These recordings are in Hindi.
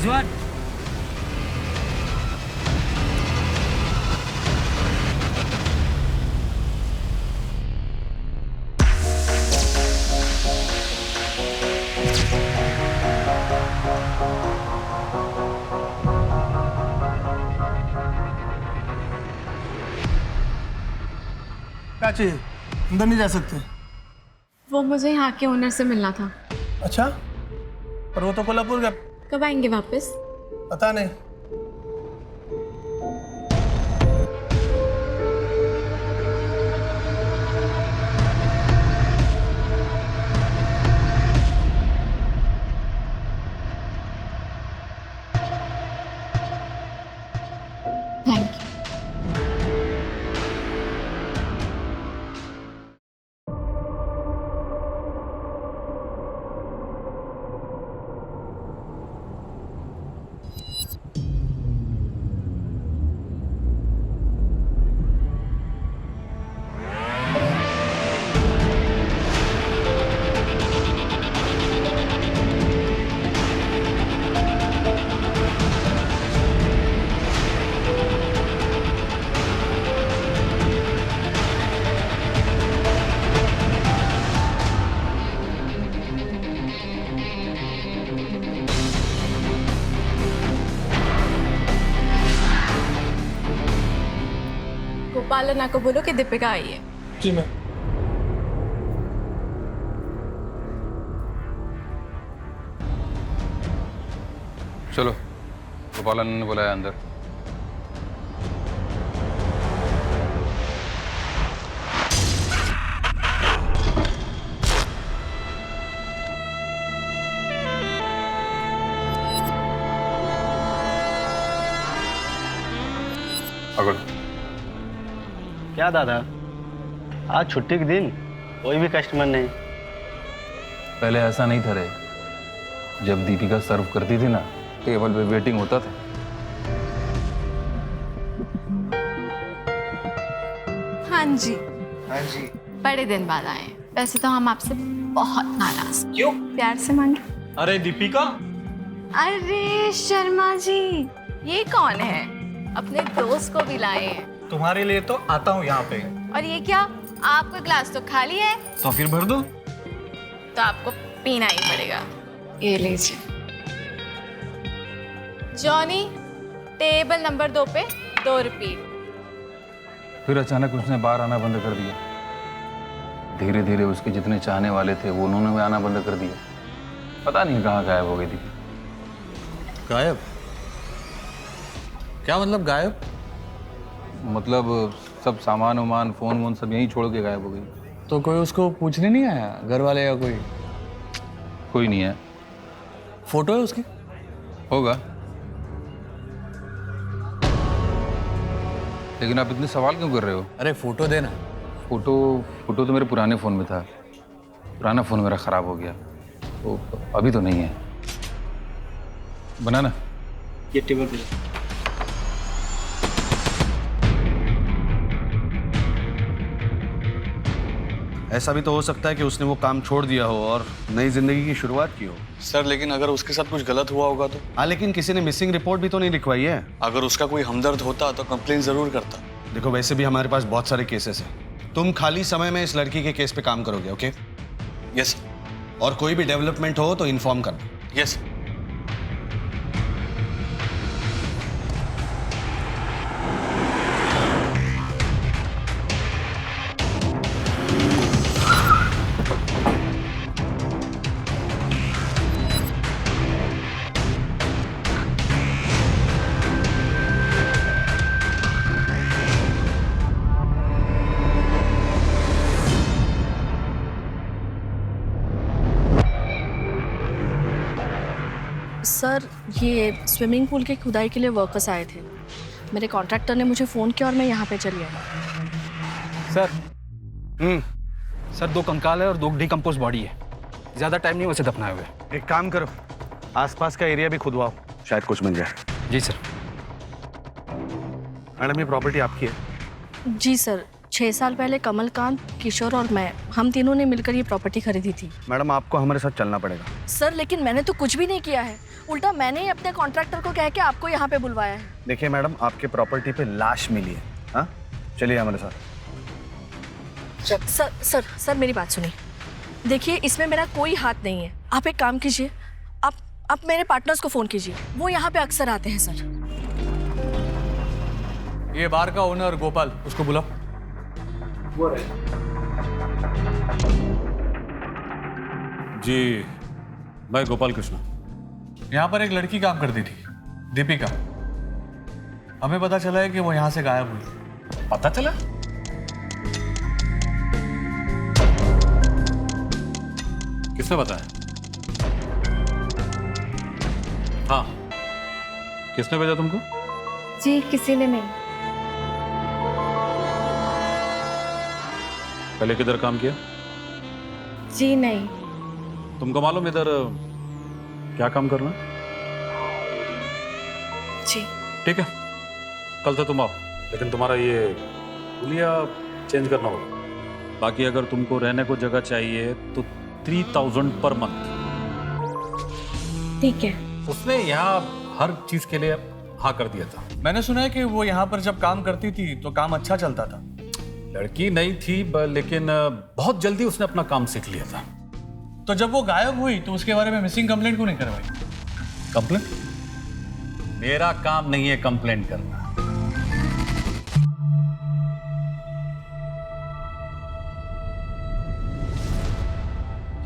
रिजवान, क्या चाहिए? अंदर नहीं जा सकते। वो मुझे यहाँ के ओनर से मिलना था। अच्छा, पर वो तो कोल्हापुर का। कब आएंगे वापस? पता नहीं। Thank you. गोपाल अन्ना को बोलो कि दीपिका आई है। जी मैं। चलो, गोपाल ने बुलाया अंदर। पकड़। क्या दादा, आज छुट्टी के दिन कोई भी कस्टमर नहीं? पहले ऐसा नहीं था रे। जब दीपिका सर्व करती थी ना, टेबल पे वेटिंग होता था। हाँ जी। हाँ जी। बड़े दिन बाद आए हैं। वैसे तो हम आपसे बहुत नाराज हैं। क्यों? प्यार से मांगे। अरे दीपिका, अरे शर्मा जी, ये कौन है? अपने दोस्त को भी लाए हैं। तुम्हारे लिए तो आता हूँ यहाँ पे। और ये क्या? आपका ग्लास तो खाली है। तो फिर भर दो। तो आपको पीना ही पड़ेगा। ये लीजिए। जॉनी, टेबल नंबर 2 पे 2 रिपीट। फिर अचानक उसने बाहर आना बंद कर दिया। धीरे धीरे उसके जितने चाहने वाले थे वो उन्होंने भी आना बंद कर दिया। पता नहीं कहाँ गायब हो गई थी। गायब? क्या मतलब गायब? मतलब सब सामान वामान फोन वोन सब यहीं छोड़ के गायब हो गई। तो कोई उसको पूछने नहीं आया, घर वाले या कोई? कोई नहीं है। फोटो है उसकी? होगा, लेकिन आप इतने सवाल क्यों कर रहे हो? अरे फोटो देना। फोटो तो मेरे पुराने फ़ोन में था। पुराना फ़ोन मेरा ख़राब हो गया, तो अभी तो नहीं है। बनाना ये टेबल पे। ऐसा भी तो हो सकता है कि उसने वो काम छोड़ दिया हो और नई जिंदगी की शुरुआत की हो। सर लेकिन अगर उसके साथ कुछ गलत हुआ होगा तो? हाँ, लेकिन किसी ने मिसिंग रिपोर्ट भी तो नहीं लिखवाई है। अगर उसका कोई हमदर्द होता तो कंप्लेन जरूर करता। देखो, वैसे भी हमारे पास बहुत सारे केसेस हैं। तुम खाली समय में इस लड़की के केस पे काम करोगे, ओके? यस और कोई भी डेवलपमेंट हो तो इन्फॉर्म करना। यस। सर, ये स्विमिंग पूल के खुदाई के लिए वर्कर्स आए थे। मेरे कॉन्ट्रैक्टर ने मुझे फ़ोन किया और मैं यहाँ पे चली आई। सर सर 2 कंकाल है और 2 डिकम्पोज बॉडी है। ज़्यादा टाइम नहीं वैसे दफनाए हुए। एक काम करो, आसपास का एरिया भी खुदवाओ, शायद कुछ मिल जाए। जी सर। मैडम, ये प्रॉपर्टी आपकी है? जी सर, 6 साल पहले कमलकांत, किशोर और मैं, हम तीनों ने मिलकर ये प्रॉपर्टी खरीदी थी। मैडम आपको हमारे साथ चलना पड़ेगा। सर लेकिन मैंने तो कुछ भी नहीं किया है, उल्टा मैंने ही अपने कॉन्ट्रैक्टर को कह के आपको यहाँ पे बुलवाया है। देखिए मैडम, आपके प्रॉपर्टी पे लाश मिली है। हाँ, चलिए हमारे साथ। सर सर सर मेरी बात सुनिए, देखिए इसमें मेरा कोई हाथ नहीं है। आप एक काम कीजिए, आप मेरे पार्टनर्स को फ़ोन कीजिए, वो यहाँ पे अक्सर आते हैं। सर ये बार का ओनर गोपाल, उसको बुलाओ। जी, मैं गोपाल कृष्णा। यहाँ पर एक लड़की काम करती थी, दीपिका। हमें पता चला है कि वो यहाँ से गायब हुई। पता चला? किसने बताया? हाँ, किसने भेजा तुमको? जी किसी ने नहीं। पहले किधर काम किया? जी नहीं। तुमको मालूम इधर क्या काम करना? जी ठीक है, कल से तुम आओ, लेकिन तुम्हारा ये हुलिया चेंज करना होगा। बाकी अगर तुमको रहने को जगह चाहिए तो 3000 पर मंथ। ठीक है। उसने यहाँ हर चीज के लिए हाँ कर दिया था। मैंने सुना है कि वो यहाँ पर जब काम करती थी तो काम अच्छा चलता था। लड़की नहीं थी लेकिन बहुत जल्दी उसने अपना काम सीख लिया था। तो जब वो गायब हुई तो उसके बारे में मिसिंग कंप्लेंट क्यों नहीं करवाई? कंप्लेंट? मेरा काम नहीं है कंप्लेंट करना।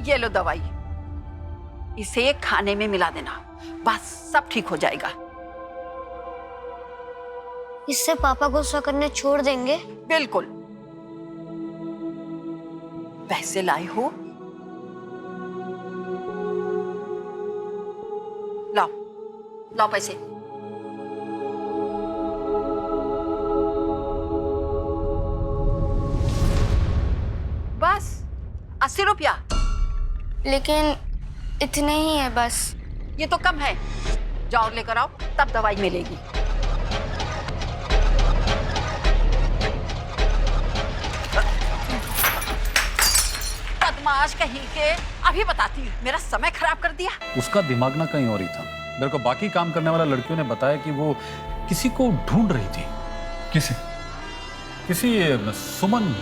ये लो दवाई, इसे खाने में मिला देना, बस सब ठीक हो जाएगा। इससे पापा गुस्सा करने छोड़ देंगे? बिल्कुल। पैसे लाए हो? लाओ लाओ पैसे। बस 80 रुपया। लेकिन इतने ही है बस। ये तो कम है, जाओ लेकर आओ, तब दवाई मिलेगी। बदमाश कहीं के, अभी बताती हूँ, मेरा समय खराब कर दिया। उसका दिमाग ना कहीं और ही था। मेरे को बाकी काम करने वाला लड़कियों ने बताया कि वो किसी को ढूंढ रही थी। किसी सुमन।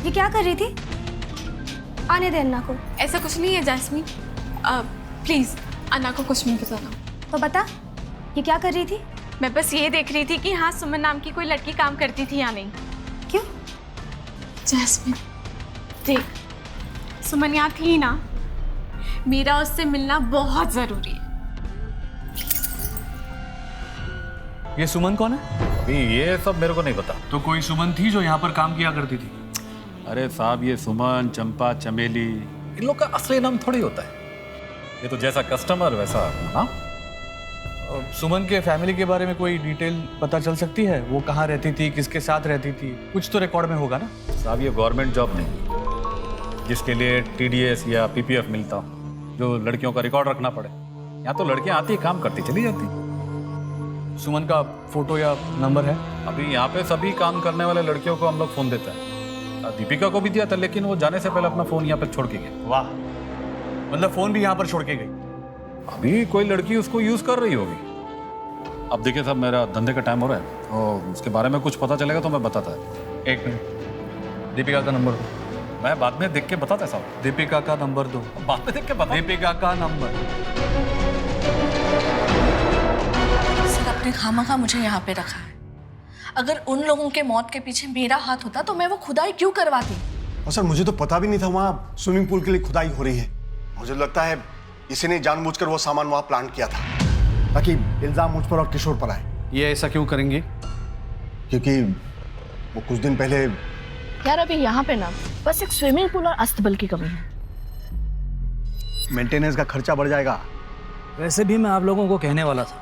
ये क्या कर रही थी? आने दे अन्ना को। ऐसा कुछ नहीं है जैस्मीन, प्लीज अन्ना को कुछ नहीं बताना। तो बता, ये क्या कर रही थी? मैं बस ये देख रही थी कि हाँ सुमन नाम की कोई लड़की काम करती थी या नहीं। क्यों? जैस्मीन देख, सुमन यहाँ थी ना, मेरा उससे मिलना बहुत जरूरी है। ये सुमन कौन है? अभी ये सब मेरे को नहीं पता। तो कोई सुमन थी जो यहाँ पर काम किया करती थी? अरे साहब, ये सुमन, चंपा, चमेली, इन लोग का असली नाम थोड़ी होता है। ये तो जैसा कस्टमर वैसा ना। सुमन के फैमिली के बारे में कोई डिटेल पता चल सकती है? वो कहाँ रहती थी, किसके साथ रहती थी? कुछ तो रिकॉर्ड में होगा ना? साहब ये गवर्नमेंट जॉब नहीं जिसके लिए TDS या PPF मिलता हो, जो लड़कियों का रिकॉर्ड रखना पड़े। यहाँ तो लड़कियाँ आती काम करती चली जाती। सुमन का फोटो या नंबर है? अभी यहाँ पे सभी काम करने वाले लड़कियों को हम लोग फोन देता है। दीपिका को भी दिया था, लेकिन वो जाने से पहले अपना फोन यहाँ पे छोड़ के गया। वाह, मतलब फोन भी यहाँ पर छोड़ के गई? अभी कोई लड़की उसको यूज कर रही होगी। अब देखिए साहब, मेरा धंधे का टाइम हो रहा है, तो उसके बारे में कुछ पता चलेगा तो मैं बताता है। एक मिनट, दीपिका का नंबर दो। मैं बाद में देख के बताता है साहब। दीपिका का नंबर दो। बाद में देख के बता। दीपिका का नंबर। सर आपने खामखा मुझे यहाँ पे रखा है। अगर उन लोगों के मौत के पीछे मेरा हाथ होता तो मैं वो खुदाई क्यों करवाती? और सर मुझे तो पता भी नहीं था वहाँ स्विमिंग पूल के लिए खुदाई हो रही है। मुझे लगता है किसी ने जानबूझकर वो सामान वहाँ प्लांट किया था ताकि इल्जाम मुझ पर और किशोर पर आए। ये ऐसा क्यों करेंगे? क्योंकि वो कुछ दिन पहले यार अभी यहाँ पे ना बस एक स्विमिंग पूल और अस्तबल की कमी है। मेंटेनेंस का खर्चा बढ़ जाएगा। वैसे भी मैं आप लोगों को कहने वाला था,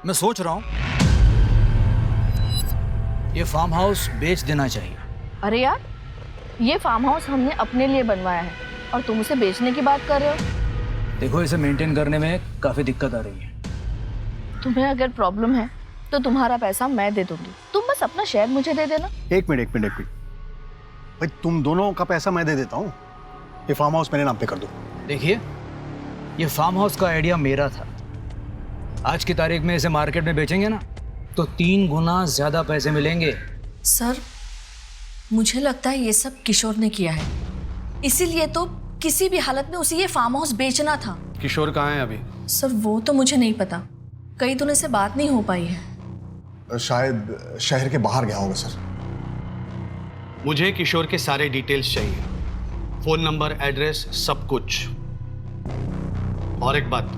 मैं सोच रहा हूँ ये फार्म हाउस बेच देना चाहिए। अरे यार, ये फार्म हाउस हमने अपने लिए बनवाया है और तुम उसे बेचने की बात कर रहे हो। देखो, इसे मेंटेन करने में काफी दिक्कत आ रही है। तुम्हें अगर प्रॉब्लम है तो तुम्हारा पैसा मैं दे दूंगी, तुम बस अपना शेयर मुझे दे देना। एक मिनट भाई, तुम दोनों का पैसा मैं दे देता हूँ, ये फार्म हाउस मेरे नाम पे कर दो। देखिए, ये फार्म हाउस का आइडिया मेरा था। आज की तारीख में इसे मार्केट में बेचेंगे ना तो 3 गुना ज्यादा पैसे मिलेंगे। सर, मुझे लगता है ये सब किशोर ने किया है, इसीलिए तो किसी भी हालत में उसे ये फार्म हाउस बेचना था। किशोर कहाँ है अभी? सर वो तो मुझे नहीं पता, कई दिनों से बात नहीं हो पाई है। शायद शहर के बाहर गया होगा सर। मुझे किशोर के सारे डिटेल्स चाहिए, फोन नंबर, एड्रेस, सब कुछ। और एक बात,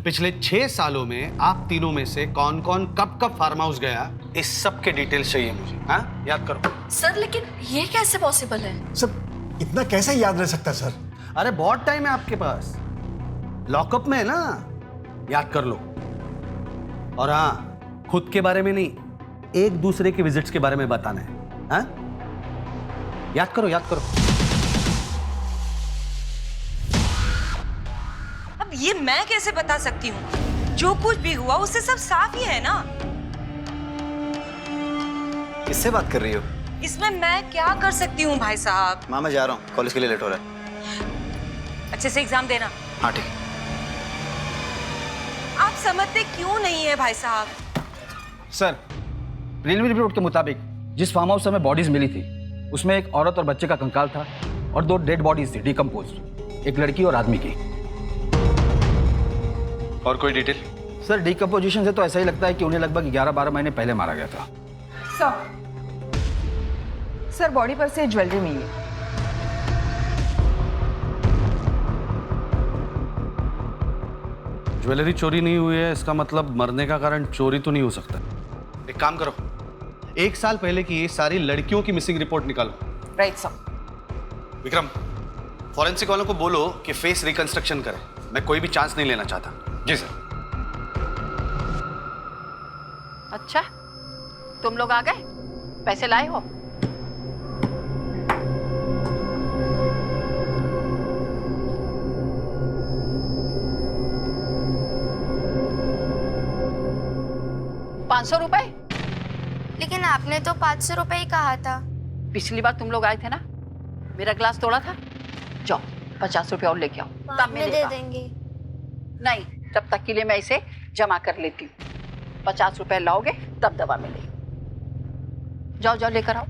पिछले 6 सालों में आप तीनों में से कौन कौन कब कब फार्म हाउस गया, इस सब के डिटेल्स चाहिए मुझे। हाँ, याद करो। सर लेकिन ये कैसे पॉसिबल है? सर इतना कैसे याद रह सकता है सर? अरे बहुत टाइम है आपके पास, लॉकअप में है ना, याद कर लो। और हाँ, खुद के बारे में नहीं, एक दूसरे के विजिट्स के बारे में बताना है। हाँ, याद करो, याद करो। अब ये मैं कैसे बता सकती हूँ? जो कुछ भी हुआ उससे सब साफ ही है ना। किससे बात कर रही हो? इसमें मैं क्या कर सकती हूँ भाई साहब? माँ, मैं जा रहा हूँ, कॉलेज के लिए लेट हो रहा है। अच्छे से एग्जाम देना। हाँ ठीक है। आप समझते क्यों नहीं है भाई साहब? सर, प्रीलिमिनरी रिपोर्ट के मुताबिक जिस फार्म हाउस से हमें बॉडीज मिली थी उसमें एक औरत और बच्चे का कंकाल था और 2 डेड बॉडीज थी डिकम्पोज्ड, एक लड़की और आदमी की। और कोई डिटेल? सर, डिकम्पोजिशन से तो ऐसा ही लगता है कि उन्हें लगभग 11-12 महीने पहले मारा गया था। सर बॉडी पर से ज्वेलरी मिली है। ज्वेलरी चोरी नहीं हुई है, इसका मतलब मरने का कारण चोरी तो नहीं हो सकता। एक काम करो, 1 साल पहले की ये सारी लड़कियों की मिसिंग रिपोर्ट निकालो। Right sir. विक्रम, फॉरेंसिक वालों को बोलो कि फेस रिकंस्ट्रक्शन करें, मैं कोई भी चांस नहीं लेना चाहता। जी सर। अच्छा, तुम लोग आ गए, पैसे लाए हो? ₹500? लेकिन आपने तो 500 रुपए ही कहा था। पिछली बार तुम लोग आए थे ना, मेरा ग्लास तोड़ा था। जाओ 50 रुपए और लेके आओ, तब में दे देंगे। नहीं, तब तक के लिए मैं इसे जमा कर लेती हूँ। 50 रुपए लाओगे तब दवा मिलेगी। जाओ जाओ लेकर आओ।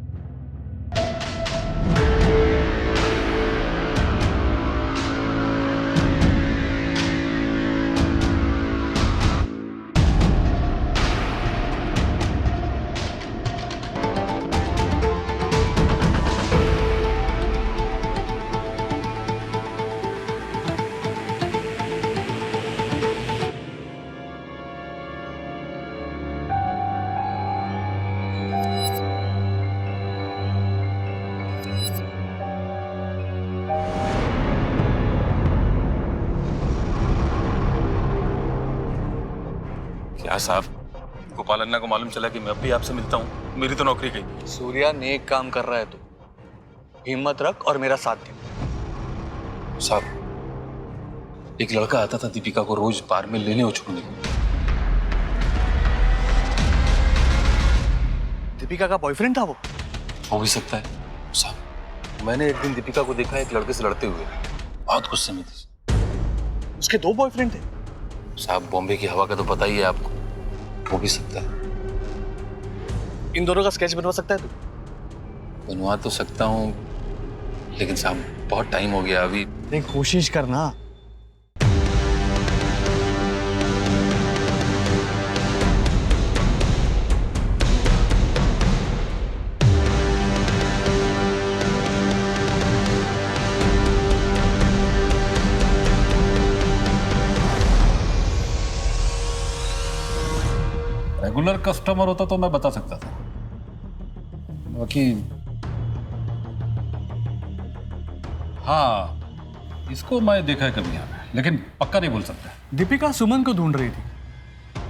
क्या साहब, गोपाल अन्ना को मालूम चला कि मैं अब भी आपसे मिलता हूँ? मेरी तो नौकरी गई। सूर्या नेक काम कर रहा है, तो हिम्मत रख और मेरा साथ दे। साहब, एक लड़का आता था दीपिका को रोज बार में लेने और छोड़ने को। दीपिका का बॉयफ्रेंड था वो? हो भी सकता है साहब। मैंने एक दिन दीपिका को देखा एक लड़के से लड़ते हुए, बहुत गुस्से में थी। उसके 2 बॉयफ्रेंड थे? साहब, बॉम्बे की हवा का तो पता ही है आपको, हो भी सकता है। इन दोनों का स्केच बनवा सकता है तू? बनवा तो सकता हूँ, लेकिन साहब बहुत टाइम हो गया अभी। नहीं, कोशिश करना। रेगुलर कस्टमर होता तो मैं बता सकता था, बाकी हाँ, इसको मैं देखा है कभी यहाँ पे, लेकिन पक्का नहीं बोल सकता। दीपिका सुमन को ढूंढ रही थी।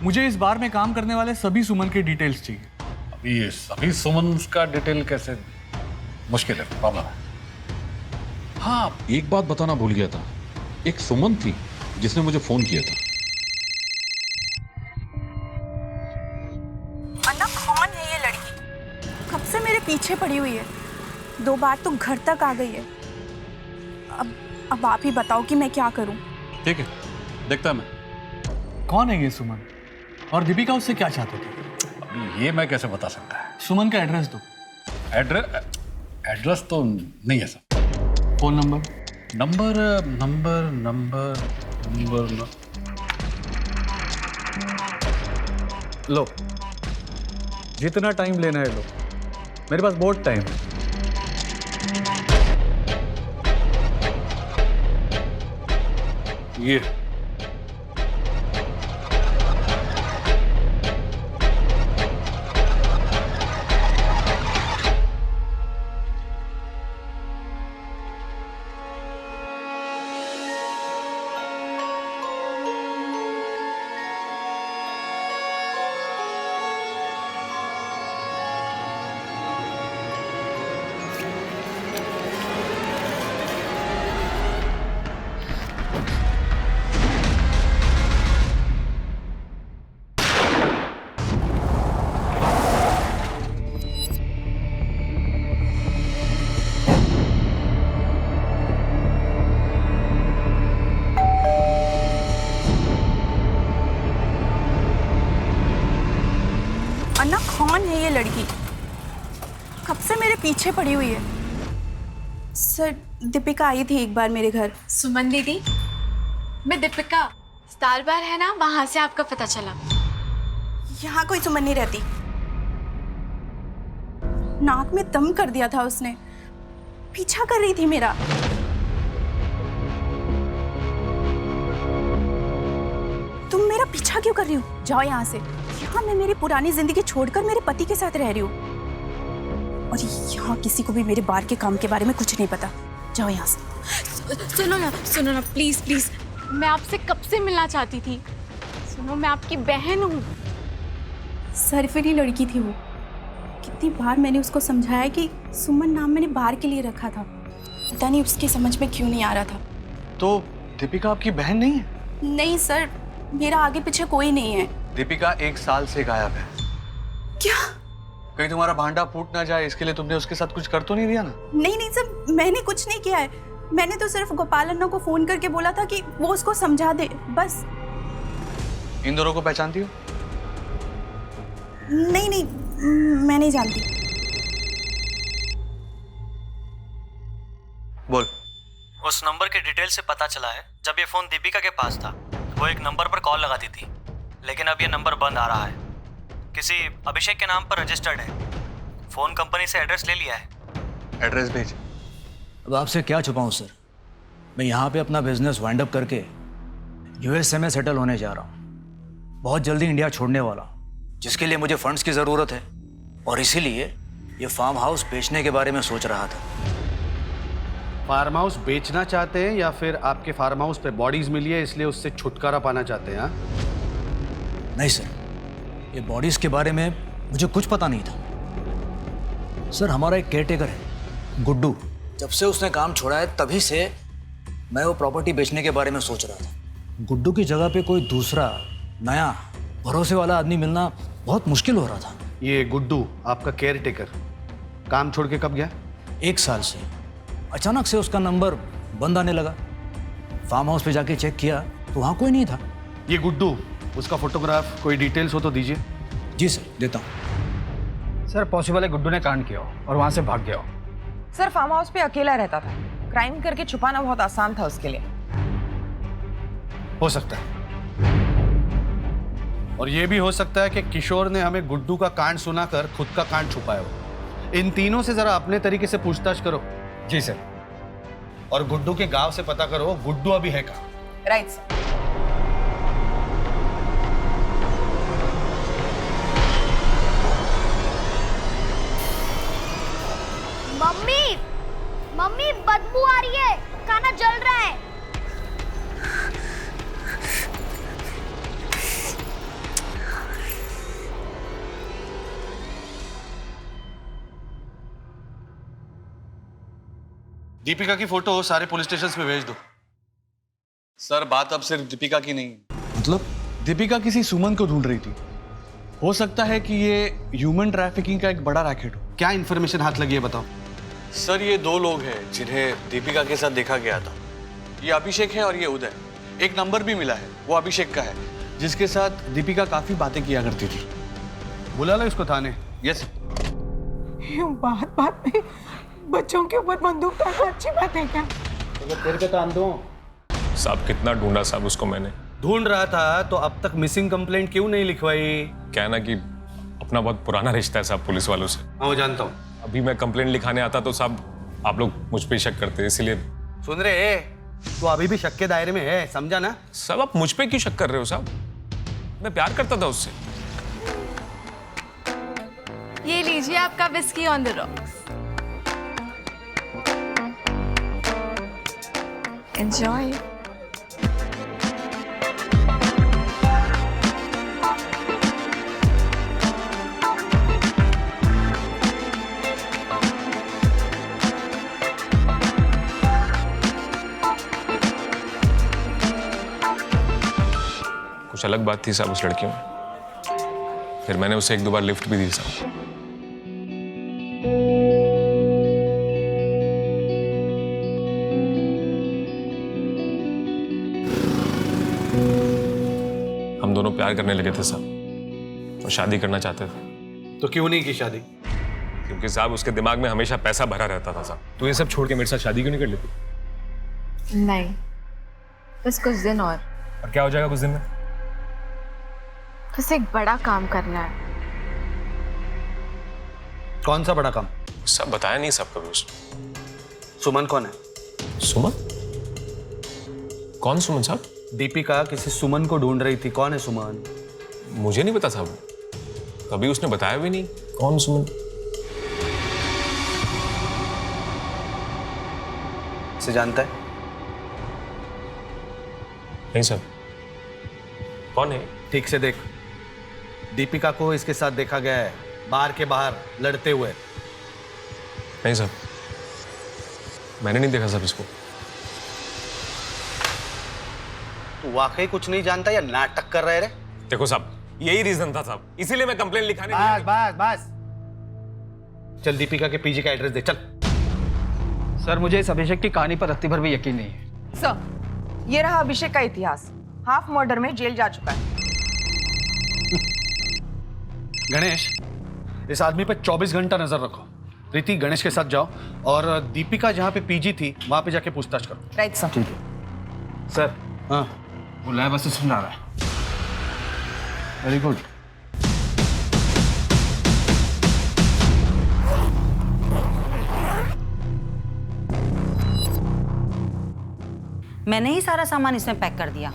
मुझे इस बार में काम करने वाले सभी सुमन की डिटेल्स चाहिए। अभी ये सभी सुमन का डिटेल कैसे, मुश्किल है, प्रॉब्लम है। हाँ, एक बात बताना भूल गया था। एक सुमन थी जिसने मुझे फोन किया था। अन्ना, कौन है ये लड़की? कब से मेरे पीछे पड़ी हुई है। 2 बार तो घर तक आ गई है। अब आप ही बताओ कि मैं क्या करूं। ठीक है, देखता मैं। कौन है ये सुमन और दीपिका उससे क्या चाहते थे? अभी ये मैं कैसे बता सकता है? सुमन का एड्रेस दो। एड्रेस तो नहीं है सर। Phone number? नंबर लो, जितना टाइम लेना है लो, मेरे पास बहुत टाइम है। ये अन्ना, कौन है ये लड़की? कब से मेरे पीछे पड़ी हुई है। सर, दीपिका आई थी एक बार मेरे घर। सुमन दीदी, मैं दीपिका, स्टार बार है ना, वहां से आपका पता चला। यहाँ कोई सुमन नहीं रहती। नाक में दम कर दिया था उसने। पीछा कर रही थी मेरा। तुम मेरा पीछा क्यों कर रही हो? जाओ यहाँ से। यहाँ मैं मेरी पुरानी जिंदगी छोड़कर मेरे पति के साथ रह रही हूँ, और यहाँ किसी को भी मेरे बार के काम के बारे में कुछ नहीं पता। जाओ यहाँ से। सुनो ना प्लीज प्लीज, मैं आपसे कब से मिलना चाहती थी। सुनो, मैं आपकी बहन हूँ। सरफिरी लड़की थी वो। कितनी बार मैंने उसको समझाया कि सुमन नाम मैंने बार के लिए रखा था। पता नहीं उसकी समझ में क्यों नहीं आ रहा था। तो दीपिका आपकी बहन नहीं है? नहीं सर, मेरा आगे पीछे कोई नहीं है। दीपिका 1 साल से गायब है। क्या? कहीं तुम्हारा भांडा फूट ना जाए, इसके लिए तुमने उसके साथ कुछ कर तो नहीं दिया ना? नहीं सर, मैंने कुछ नहीं किया है। मैंने तो सिर्फ गोपाल अन्ना को फोन करके बोला था कि वो उसको समझा दे, बस। इन दोनों को पहचानती हो? नहीं, मैं नहीं जानती। बोल। उस नंबर के डिटेल से पता चला है, जब ये फोन दीपिका के पास था वो एक नंबर पर कॉल लगाती थी, लेकिन अब ये नंबर बंद आ रहा है। किसी अभिषेक के नाम पर रजिस्टर्ड है। फोन कंपनी से एड्रेस ले लिया है। एड्रेस भेज। अब आपसे क्या छुपाऊं सर, मैं यहाँ पे अपना बिजनेस वाइंड अप करके यूएसए में सेटल होने जा रहा हूँ। बहुत जल्दी इंडिया छोड़ने वाला हूँ, जिसके लिए मुझे फंड्स की ज़रूरत है, और इसीलिए ये फार्म हाउस बेचने के बारे में सोच रहा था। फार्म हाउस बेचना चाहते हैं या फिर आपके फार्म हाउस पे बॉडीज मिली है इसलिए उससे छुटकारा पाना चाहते हैं? नहीं सर, ये बॉडीज के बारे में मुझे कुछ पता नहीं था। सर, हमारा एक केयरटेकर है गुड्डू। जब से उसने काम छोड़ा है तभी से मैं वो प्रॉपर्टी बेचने के बारे में सोच रहा था। गुड्डू की जगह पे कोई दूसरा नया भरोसे वाला आदमी मिलना बहुत मुश्किल हो रहा था। ये गुड्डू आपका केयरटेकर काम छोड़ के कब गया? 1 साल से। अचानक से उसका नंबर बंद आने लगा। फार्म हाउस पे जाके चेक किया तो वहाँ कोई नहीं था। ये गुड्डू, उसका फोटोग्राफ, कोई डिटेल्स हो तो दीजिए। जी सर, देता हूँ। सर, पॉसिबल है गुड्डू ने कांड किया हो और वहाँ से भाग गया हो। सर, फार्म हाउस पे अकेला रहता था। क्राइम करके छुपाना बहुत आसान था उसके लिए। हो सकता है, और ये भी हो सकता है कि किशोर ने हमें गुड्डू का कांड सुनाकर खुद का कांड छुपाया हो। इन तीनों से जरा अपने तरीके से पूछताछ करो। जी सर। और गुड्डू के गांव से पता करो गुड्डू अभी है कहाँ। Right sir. दीपिका की फोटो सारे पुलिस स्टेशन पे भेज दो। सर बात अब सिर्फ दीपिका की नहीं है। मतलब दीपिका किसी सुमन को ढूंढ रही थी। हो सकता है कि ये ह्यूमन ट्रैफिकिंग का एक बड़ा रैकेट हो। क्या इन्फॉर्मेशन हाथ लगी है बताओ। सर ये दो लोग हैं जिन्हें दीपिका के साथ देखा गया था। ये अभिषेक है और ये उदय। एक नंबर भी मिला है, वो अभिषेक का है, जिसके साथ दीपिका काफी बातें किया करती थी। बुला लो इसको थाने। यस। बात बात में बच्चों के ऊपर बंदूक डालना अच्छी बात है क्या? तेरे पे काम दो। साहब कितना ढूंढा साहब उसको मैंने। ढूंढ रहा था तो अब तक मिसिंग कंप्लेंट क्यों नहीं लिखवाई? क्या है ना कि अपना बहुत पुराना रिश्ता है साहब पुलिस वालों से। हाँ जानता हूँ। अभी मैं कंप्लेंट लिखाने आता तो साहब आप लोग मुझ पे शक करते, इसीलिए। सुन रहे तो अभी भी शक के दायरे में है, समझा ना? साहब आप मुझ पे क्यों शक कर रहे हो साहब? मैं प्यार करता था उससे। ये लीजिए आपका whisky on the rocks. Enjoy. कुछ अलग बात थी साहब उस लड़की में। फिर मैंने उसे एक दो बार लिफ्ट भी दी साहब। हम दोनों प्यार करने लगे थे साहब और शादी करना चाहते थे। तो क्यों नहीं की शादी? क्योंकि साहब उसके दिमाग में हमेशा पैसा भरा रहता था साहब। तो ये सब छोड़ के मेरे साथ शादी क्यों नहीं कर लेती? नहीं, बस कुछ दिन और क्या हो जाएगा कुछ दिन में? बस एक बड़ा काम करना है। कौन सा बड़ा काम? सब बताया नहीं सब कभी उसने। सुमन कौन है? सुमन? कौन सुमन साहब? दीपिका किसी सुमन को ढूंढ रही थी। कौन है सुमन? मुझे नहीं पता साहब, कभी उसने बताया भी नहीं कौन सुमन। से जानता है? नहीं सर। कौन है? ठीक से देख। दीपिका को इसके साथ देखा गया है बार के बाहर लड़ते हुए। नहीं सर, मैंने नहीं देखा सर इसको। तू वाकई कुछ नहीं जानता या नाटक कर रहे रे? देखो साहब, यही रीजन था साहब, इसीलिए मैं कंप्लेंट लिखाने बस बस बस। चल दीपिका के पीजी का एड्रेस दे चल। सर मुझे इस अभिषेक की कहानी पर रत्ती भर भी यकीन नहीं है। सर ये रहा अभिषेक का इतिहास। हाफ मर्डर में जेल जा चुका है। गणेश, इस आदमी पे 24 घंटा नजर रखो। प्रीति गणेश के साथ जाओ और दीपिका जहां पे पीजी थी वहां पे जाके पूछताछ करो। Right sir. ठीक है सर। हाँ वो लैब असिस्टेंट आ रहा है। Very good. मैंने ही सारा सामान इसमें पैक कर दिया।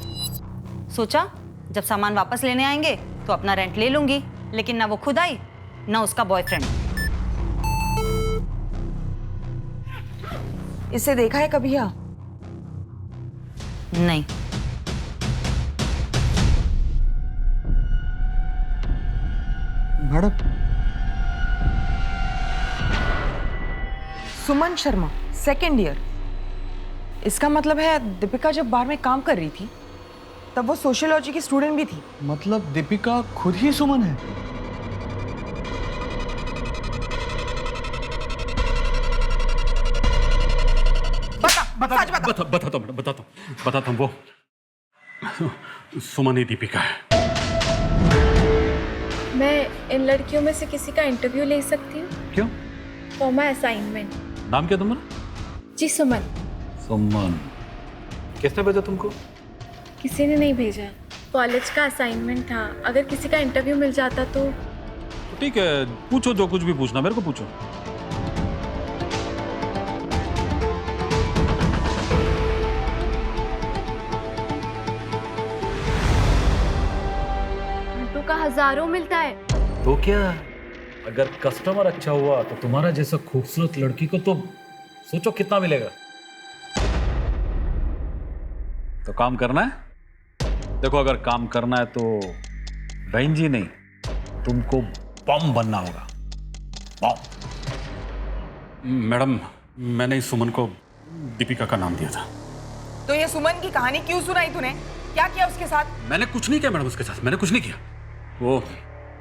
सोचा जब सामान वापस लेने आएंगे तो अपना रेंट ले लूंगी, लेकिन ना वो खुद आई ना उसका बॉयफ्रेंड। इसे देखा है कभी? या नहीं। Madam, Suman Sharma, second year. इसका मतलब है दीपिका जब बार में काम कर रही थी तब वो सोशियोलॉजी की स्टूडेंट भी थी। मतलब दीपिका खुद ही सुमन है? बताता हूँ। वो सुमन ही दीपिका है। मैं इन लड़कियों में से किसी का इंटरव्यू ले सकती हूँ? क्यों? For my assignment. नाम क्या तुम्हारा? जी सुमन। सुमन। किसने भेजा तुमको? किसी ने नहीं भेजा, कॉलेज का असाइनमेंट था। अगर किसी का इंटरव्यू मिल जाता तो ठीक है, पूछो जो कुछ भी पूछना, मेरे को पूछो। का हजारों मिलता है। तो क्या, अगर कस्टमर अच्छा हुआ तो तुम्हारा जैसा खूबसूरत लड़की को तो सोचो कितना मिलेगा। तो काम करना है? देखो अगर काम करना है तो बहन जी नहीं, तुमको बम बनना होगा। बम। मैडम, मैंने इस सुमन को दीपिका का नाम दिया था। तो ये सुमन की कहानी क्यों सुनाई तूने? क्या किया उसके साथ? मैंने कुछ नहीं किया मैडम उसके साथ, मैंने कुछ नहीं किया। वो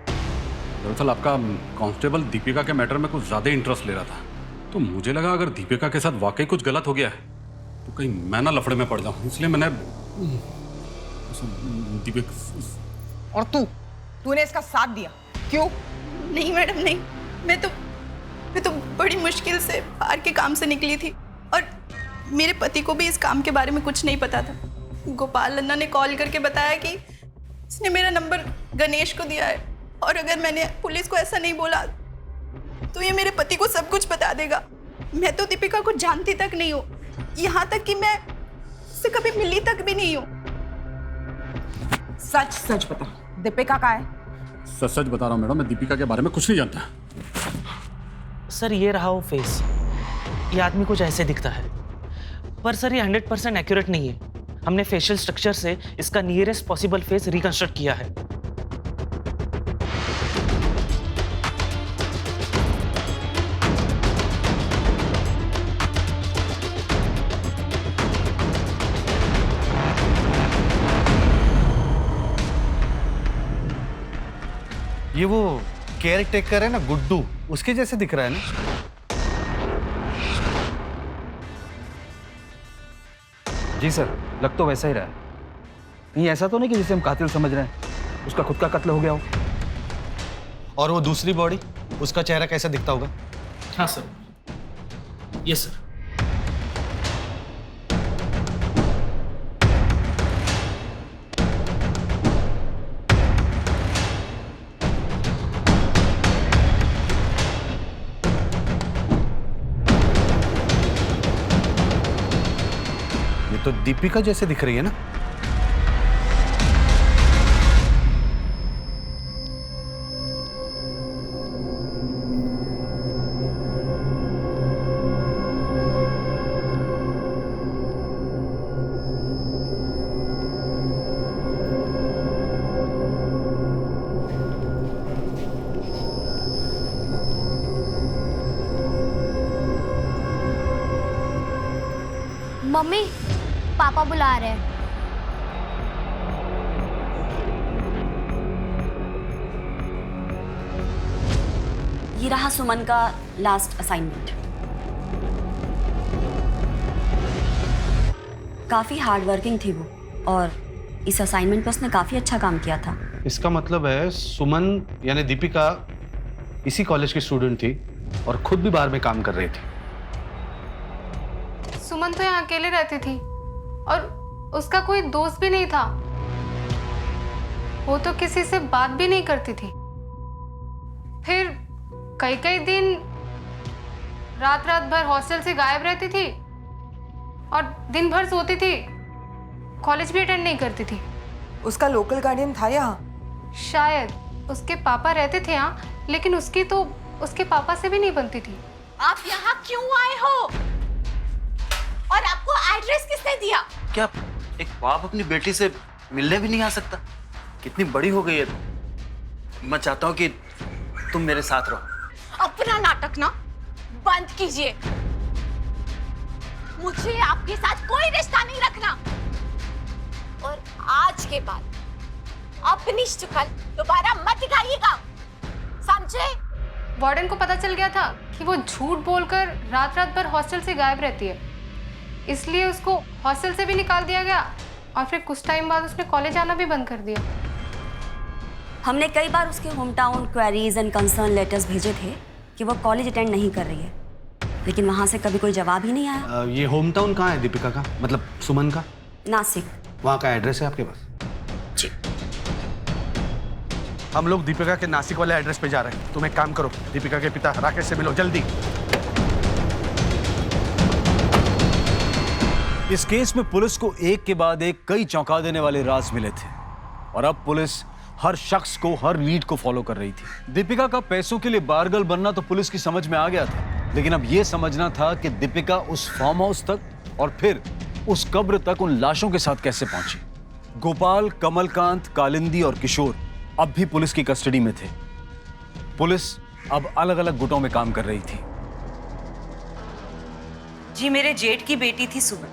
दरअसल आपका कांस्टेबल दीपिका के मैटर में कुछ ज़्यादा इंटरेस्ट ले रहा था, तो मुझे लगा अगर दीपिका के साथ वाकई कुछ गलत हो गया है तो कहीं मैं ना लफड़े में पड़ जाऊँ, इसलिए मैंने दीपिका। और तूने इसका साथ दिया क्यों? नहीं मैडम नहीं, मैं तो बड़ी मुश्किल से बाहर के काम से निकली थी और मेरे पति को भी इस काम के बारे में कुछ नहीं पता था। गोपाल अन्ना ने कॉल करके बताया कि उसने मेरा नंबर गणेश को दिया है और अगर मैंने पुलिस को ऐसा नहीं बोला तो ये मेरे पति को सब कुछ बता देगा। मैं तो दीपिका को जानती तक नहीं हूँ, यहाँ तक कि मैं उससे कभी मिली तक भी नहीं हूँ। सच सच बता, दीपिका का है? सच सच बता रहा हूँ मैडम, मैं दीपिका के बारे में कुछ नहीं जानता। सर ये रहा वो फेस, ये आदमी कुछ ऐसे दिखता है, पर सर ये 100% एक्यूरेट नहीं है। हमने फेशियल स्ट्रक्चर से इसका नियरेस्ट पॉसिबल फेस रिकंस्ट्रक्ट किया है। ये वो केयर टेकर है ना गुड्डू, उसके जैसे दिख रहा है ना? जी सर, लग तो वैसा ही रहा है। नहीं ऐसा तो नहीं कि जिसे हम कातिल समझ रहे हैं उसका खुद का कत्ल हो गया हो। और वो दूसरी बॉडी, उसका चेहरा कैसा दिखता होगा? हाँ सर, यस सर। तो दीपिका जैसे दिख रही है ना? मम्मी, पापा बुला रहे हैं। ये रहा सुमन का लास्ट असाइनमेंट। काफी हार्ड वर्किंग थी वो और इस असाइनमेंट पर उसने काफी अच्छा काम किया था। इसका मतलब है सुमन यानी दीपिका इसी कॉलेज की स्टूडेंट थी और खुद भी बाहर में काम कर रही थी। सुमन तो यहाँ अकेले रहती थी और उसका कोई दोस्त भी नहीं था। वो तो किसी से बात भी नहीं करती थी। फिर कई कई दिन रात रात भर हॉस्टल से गायब रहती थी और दिन भर सोती थी, कॉलेज भी अटेंड नहीं करती थी। उसका लोकल गार्डियन था यहाँ? शायद उसके पापा रहते थे यहाँ, लेकिन उसकी तो उसके पापा से भी नहीं बनती थी। आप यहाँ क्यों आए हो और आपको एड्रेस किसने दिया? क्या एक बाप अपनी बेटी से मिलने भी नहीं आ सकता? कितनी बड़ी हो गई है। मैं चाहता हूँ कि तुम मेरे साथ रहो। अपना नाटक ना बंद कीजिए। मुझे आपके साथ कोई रिश्ता नहीं रखना और आज के बाद अपनी शक्ल दोबारा मत दिखाइएगा, समझे? वार्डन को पता चल गया था कि वो झूठ बोलकर रात रात भर हॉस्टल से गायब रहती है, इसलिए उसको हॉस्टल से भी निकाल दिया गया और फिर कुछ टाइम बाद उसने कॉलेज आना भी बंद कर दिया। हमने कई बार उसके home town queries and concern letters भेजे थे कि वो कॉलेज अटेंड नहीं कर रही है, लेकिन वहां से कभी कोई जवाब ही नहीं आया। ये होम टाउन कहाँ है दीपिका का, मतलब सुमन का? नासिक। वहाँ का एड्रेस है आपके पास? जी। हम लोग दीपिका के नासिक वाले एड्रेस पे जा रहे हैं। तुम एक काम करो, दीपिका के पिता राकेश से मिलो जल्दी। इस केस में पुलिस को एक के बाद एक कई चौंका देने वाले राज मिले थे और अब पुलिस हर शख्स को, हर लीड को फॉलो कर रही थी। दीपिका का पैसों के लिए बारगल बनना तो पुलिस की समझ में आ गया था, लेकिन अब यह समझना था कि दीपिका उस फार्म हाउस तक और फिर उस कब्र तक उन लाशों के साथ कैसे पहुंची। गोपाल, कमलकांत, कालिंदी और किशोर अब भी पुलिस की कस्टडी में थे। पुलिस अब अलग अलग गुटों में काम कर रही थी। जी मेरे जेठ की बेटी थी सुमन।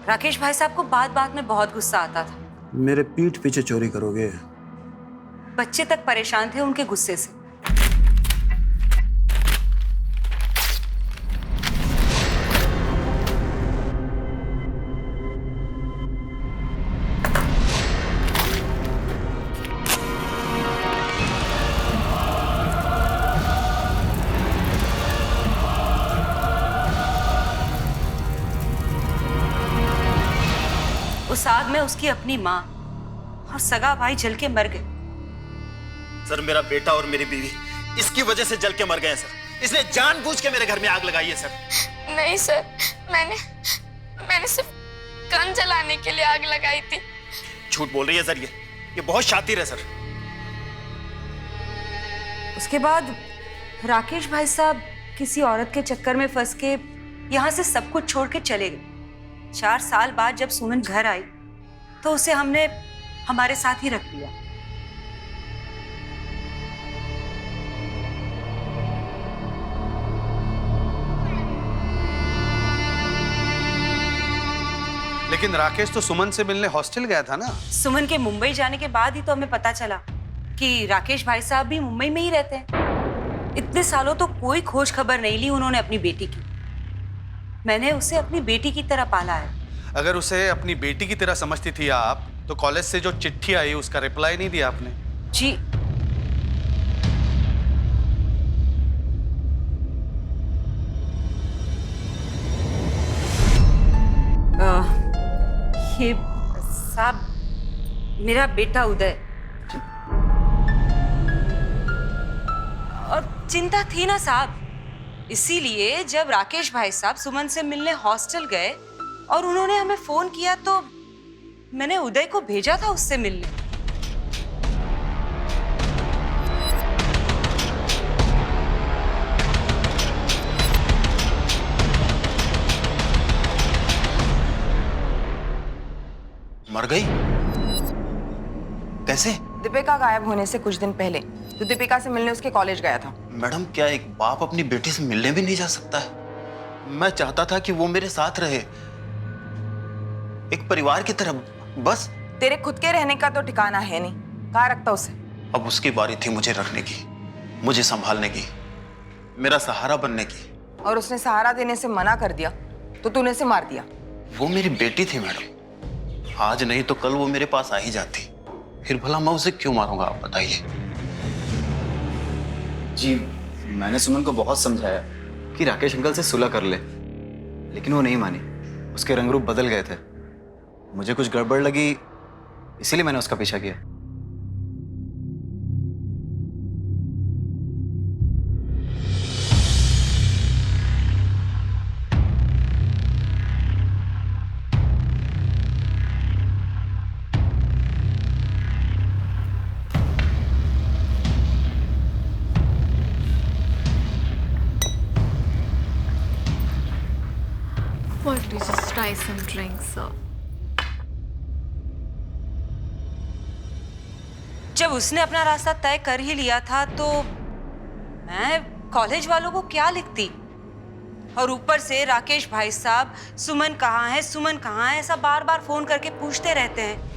राकेश भाई साहब को बात बात में बहुत गुस्सा आता था। मेरे पीठ पीछे चोरी करोगे? बच्चे तक परेशान थे उनके गुस्से से। उस आग में उसकी अपनी माँ और सगा भाई जल के मर गए। सर मेरा बेटा और मेरी बीवी इसकी वजह से जल के मर गए हैं सर। इसने जानबूझ के मेरे घर में आग लगाई है सर। नहीं सर, मैंने सिर्फ गन जलाने के लिए आग लगाई थी। झूठ बोल रही है सर, ये बहुत शातिर है सर। उसके बाद राकेश भाई साहब किसी औरत के चक्कर में फंस के यहाँ से सब कुछ छोड़ के चले गए। 4 साल बाद जब सुमन घर आई तो उसे हमने हमारे साथ ही रख लिया। लेकिन राकेश तो सुमन से मिलने हॉस्टल गया था ना। सुमन के मुंबई जाने के बाद ही तो हमें पता चला कि राकेश भाई साहब भी मुंबई में ही रहते हैं। इतने सालों तो कोई खोज खबर नहीं ली उन्होंने अपनी बेटी की। मैंने उसे अपनी बेटी की तरह पाला है। अगर उसे अपनी बेटी की तरह समझती थी आप, तो कॉलेज से जो चिट्ठी आई उसका रिप्लाई नहीं दिया आपने। जी ये साहब मेरा बेटा उदय, और चिंता थी ना साहब, इसीलिए जब राकेश भाई साहब सुमन से मिलने हॉस्टल गए और उन्होंने हमें फोन किया तो मैंने उदय को भेजा था उससे मिलने। मर गई? कैसे? दीपिका गायब होने से कुछ दिन पहले तो दीपिका से मिलने उसके कॉलेज गया था। मैडम क्या एक बाप अपनी बेटी से मिलने भी नहीं जा सकता है? मैं चाहता था कि वो मेरे साथ रहे, एक परिवार की तरह। बस तेरे खुद के रहने का तो ठिकाना है नहीं, कहाँ रखता उसे? अब उसकी बारी थी मुझे रखने की, मुझे संभालने की, मेरा सहारा बनने की। और उसने सहारा देने से मना कर दिया तो तूने उसे मार दिया। वो मेरी बेटी थी मैडम, आज नहीं तो कल वो मेरे पास आ ही जाती। फिर भला मैं उसे क्यों मारूंगा, आप बताइए। जी मैंने सुमन को बहुत समझाया कि राकेश अंकल से सुलह कर ले, लेकिन वो नहीं मानी। उसके रंग रूप बदल गए थे। मुझे कुछ गड़बड़ लगी, इसीलिए मैंने उसका पीछा किया। Why don't you just try some drinks, sir? जब उसने अपना रास्ता तय कर ही लिया था तो मैं कॉलेज वालों को क्या लिखती? और ऊपर से राकेश भाई साहब सुमन कहाँ है, सुमन कहाँ है, ऐसा बार बार फोन करके पूछते रहते हैं।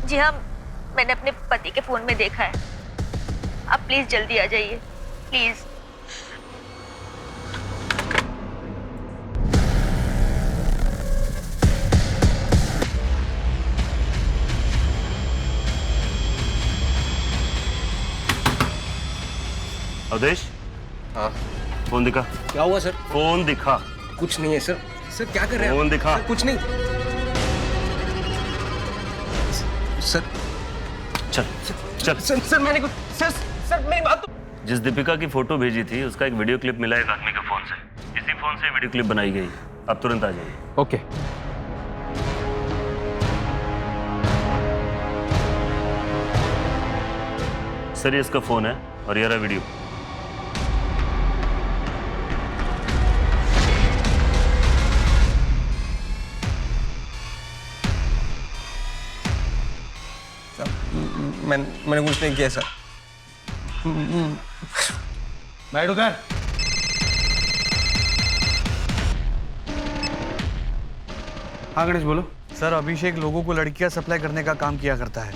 जी हाँ, मैंने अपने पति के फोन में देखा है। आप प्लीज जल्दी आ जाइए, प्लीज। अवधेश। हाँ। फोन दिखा। क्या हुआ सर? फोन दिखा। कुछ नहीं है सर। सर क्या कर रहे हैं? फोन दिखा। सर, कुछ नहीं। सर चल चल। सर मैंने कुछ सर मेरी बात तो। जिस दीपिका की फोटो भेजी थी उसका एक वीडियो क्लिप मिला एक आदमी के फोन से। इसी फोन से वीडियो क्लिप बनाई गई। अब तुरंत आ जाइए। ओके। सर ये इसका फोन है और ये रहा वीडियो। मैंने कुछ नहीं किया सर। बैठ उधर। हाँ गणेश बोलो। सर अभिषेक लोगों को लड़कियां सप्लाई करने का काम किया करता है।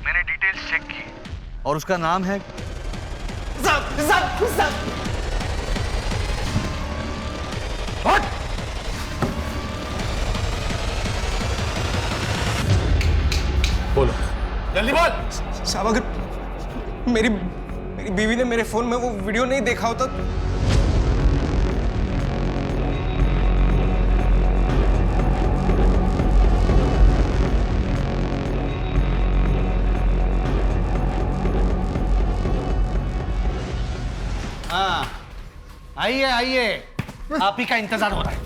मैंने डिटेल्स चेक की और उसका नाम है बोलो जल्दी बोल। साहब अगर मेरी बीवी ने मेरे फोन में वो वीडियो नहीं देखा होता। हाँ आइए आइए, आप ही का इंतजार हो रहा है।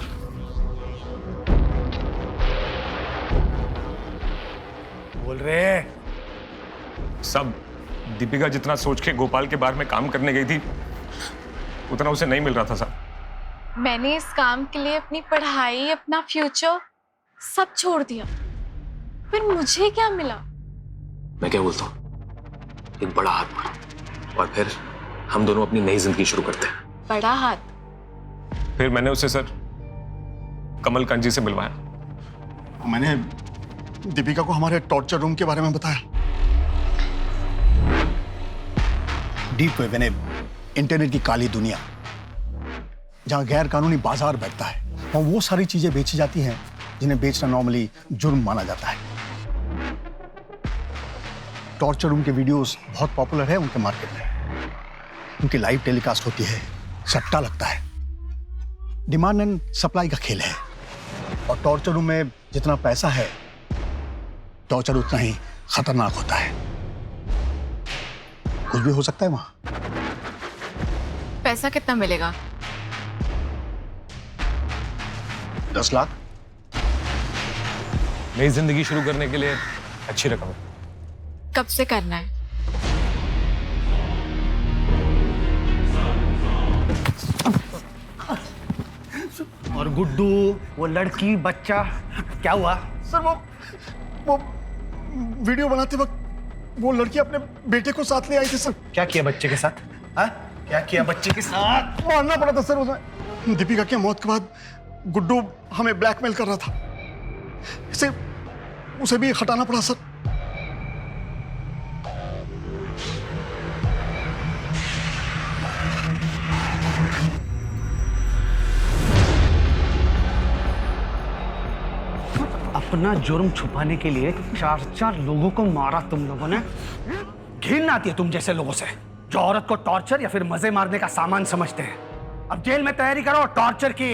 बोल रहे सब दीपिका जितना सोच के गोपाल के बारे में काम करने गई थी उतना उसे नहीं मिल रहा था साहब। मैंने इस काम के लिए अपनी पढ़ाई, अपना फ्यूचर सब छोड़ दिया, फिर मुझे क्या मिला? मैं क्या बोलता हूँ, एक बड़ा हाथ मारो और फिर हम दोनों अपनी नई जिंदगी शुरू करते हैं। बड़ा हाथ? फिर मैंने उसे सर कमलकांत जी से मिलवाया। मैंने दीपिका को हमारे टॉर्चर रूम के बारे में बताया। डीप वेब यानी इंटरनेट की काली दुनिया, जहां गैर कानूनी बाजार बैठता है और वो सारी चीजें बेची जाती हैं जिन्हें बेचना नॉर्मली जुर्म माना जाता है। टॉर्चर रूम के वीडियोस बहुत पॉपुलर है उनके मार्केट में। उनकी लाइव टेलीकास्ट होती है, सट्टा लगता है, डिमांड एंड सप्लाई का खेल है। और टॉर्चर रूम में जितना पैसा है टॉर्चर उतना ही खतरनाक होता है। कुछ भी हो सकता है वहां। पैसा कितना मिलेगा? 10 लाख। नई जिंदगी शुरू करने के लिए अच्छी रकम है। कब से करना है? और गुड्डू, वो लड़की, बच्चा, क्या हुआ? सर वो वीडियो बनाते वक्त वो लड़की अपने बेटे को साथ ले आई थी सर। क्या किया बच्चे के साथ? हाँ? क्या किया बच्चे के साथ? मारना पड़ा था सर उसे। दीपिका की मौत के बाद गुड्डू हमें ब्लैकमेल कर रहा था, इसे उसे भी हटाना पड़ा सर। अपना जुर्म छुपाने के लिए 4 लोगों को मारा तुम लोगों ने। घिन आती है तुम जैसे लोगों से जो औरत को टॉर्चर या फिर मजे मारने का सामान समझते हैं। अब जेल में तैयारी करो टॉर्चर की।